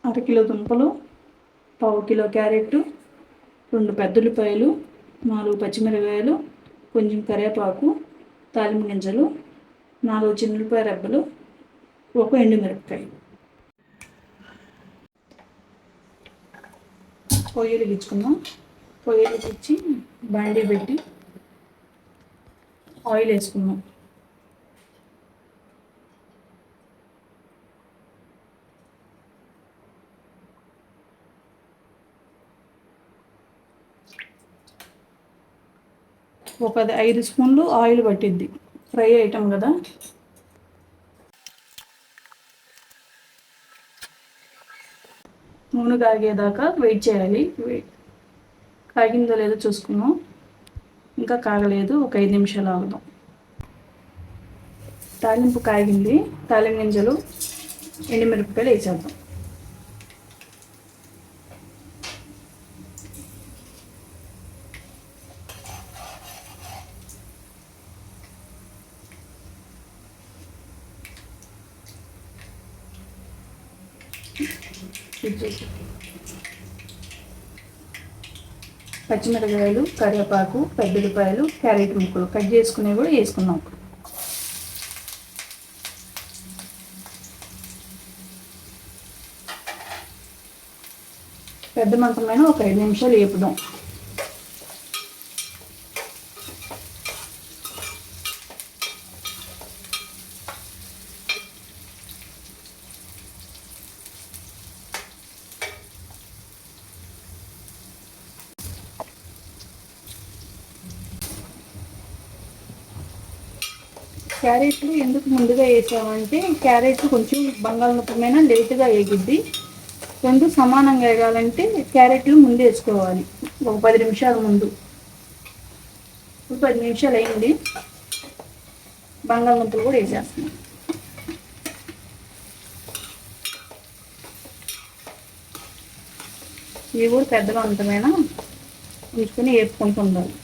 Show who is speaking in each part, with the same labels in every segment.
Speaker 1: అరకిలో దుంపలు, పావు కిలో క్యారెట్, 2 పెద్ద ఉల్లిపాయలు, 4 పచ్చిమిరపకాయలు, కొంచెం కరివేపాకు, తాలింపు గింజలు, 4 చిన్నులపాయ రెబ్బలు, 1 ఎండుమిరపకాయ. పొయ్యి వెలిగించుకుందాం. పొయ్యి వెలిగించి బాండీ పెట్టి ఆయిల్ వేసుకుందాం. ఒక 5 స్పూన్లు ఆయిల్ పట్టిద్ది, ఫ్రై ఐటమ్ కదా. నూనె కాగేదాకా వెయిట్ చేయాలి. కాగిందో లేదో చూసుకుందాం. ఇంకా కాగలేదు, ఒక 5 నిమిషాలు ఆగుదాం. తాలింపు కాగింది. తాలింపు గింజలు, ఎండుమిరపకాయలు వేసేద్దాం. పచ్చిమిరపకాయలు, కరివేపాకు, పెద్ద ఉల్లిపాయలు, క్యారెట్ ముక్కలు కట్ చేసుకునేవి కూడా వేసుకున్నాం. పెద్ద మంటమైన ఒక 5 నిమిషాలు వేపుదాం. క్యారెట్లు ఎందుకు ముందుగా వేసామంటే, క్యారెట్ కొంచెం బంగాళదుంపమైన లేటుగా వేగిద్ది. 2 సమానంగా వేగాలంటే క్యారెట్లు ముందు వేసుకోవాలి, ఒక 10 నిమిషాల ముందు. 10 నిమిషాలు అయింది. బంగాళదుంపలు కూడా వేసేస్తున్నాం. ఇవి కూడా పెద్దగా ఉంటమైనా ఉంచుకొని వేపుకుంటూ ఉండాలి.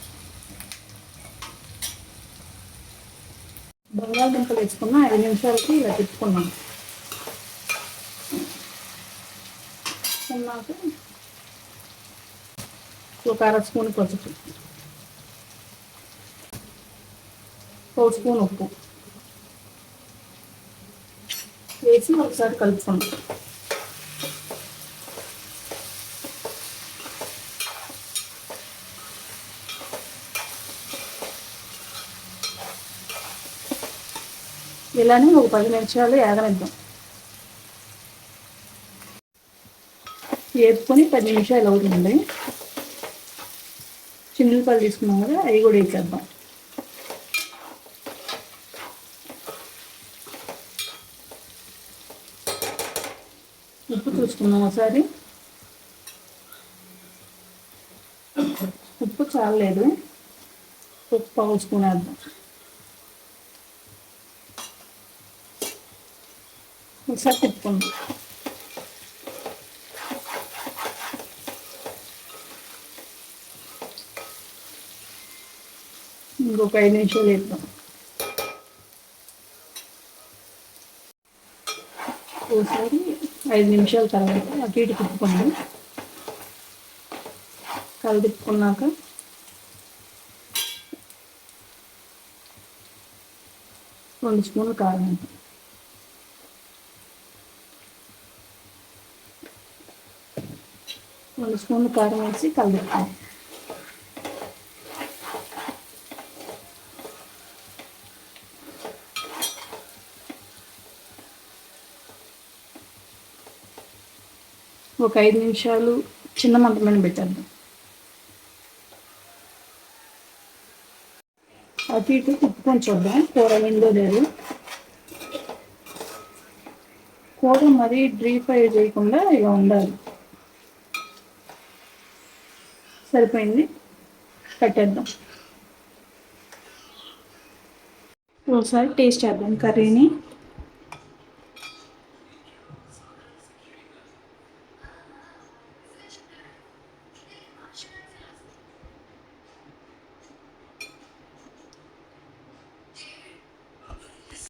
Speaker 1: బంగాళదుంపలు వేసుకున్న 5 నిమిషాలకి ఇలా తిప్పుకున్నాం. నాకు ఒక 1/2 స్పూన్ పసుపు, 1 స్పూన్ ఉప్పు వేసి ఒకసారి కలుపుకుందాం. ఇలానే ఒక 10 నిమిషాలు ఏగనిద్దాం. వేపుకొని 10 నిమిషాలు అవుతుంది. చిన్నులపాయలు తీసుకున్నాం కదా, అవి కూడా వేసేద్దాం. ఉప్పు చూసుకున్నాం ఒకసారి. ఉప్పు చాలలేదు, ఉప్పు 1 స్పూన్ వేద్దాం. ఒకసారి తిప్పుకుందాం. ఇంకొక 5 నిమిషాలు వేద్దాం. ఒకసారి 5 నిమిషాల తర్వాత అటు ఇటు తిప్పుకుందాం. తిప్పుకున్నాక 2 స్పూన్లు కారం, 2 స్పూన్లు కారం వేసి కలుపుతాం. ఒక 5 నిమిషాలు చిన్న మంట మీద పెట్టేద్దాం. అటు ఇటు తిప్పుకొని చూద్దాం కూర అయిందో లేదు. కూర మరీ డీప్ ఫ్రై చేయకుండా ఇలా ఉండాలి. సరిపోయింది, కట్టేద్దాం. ఒకసారి టేస్ట్ చేద్దాం కర్రీని.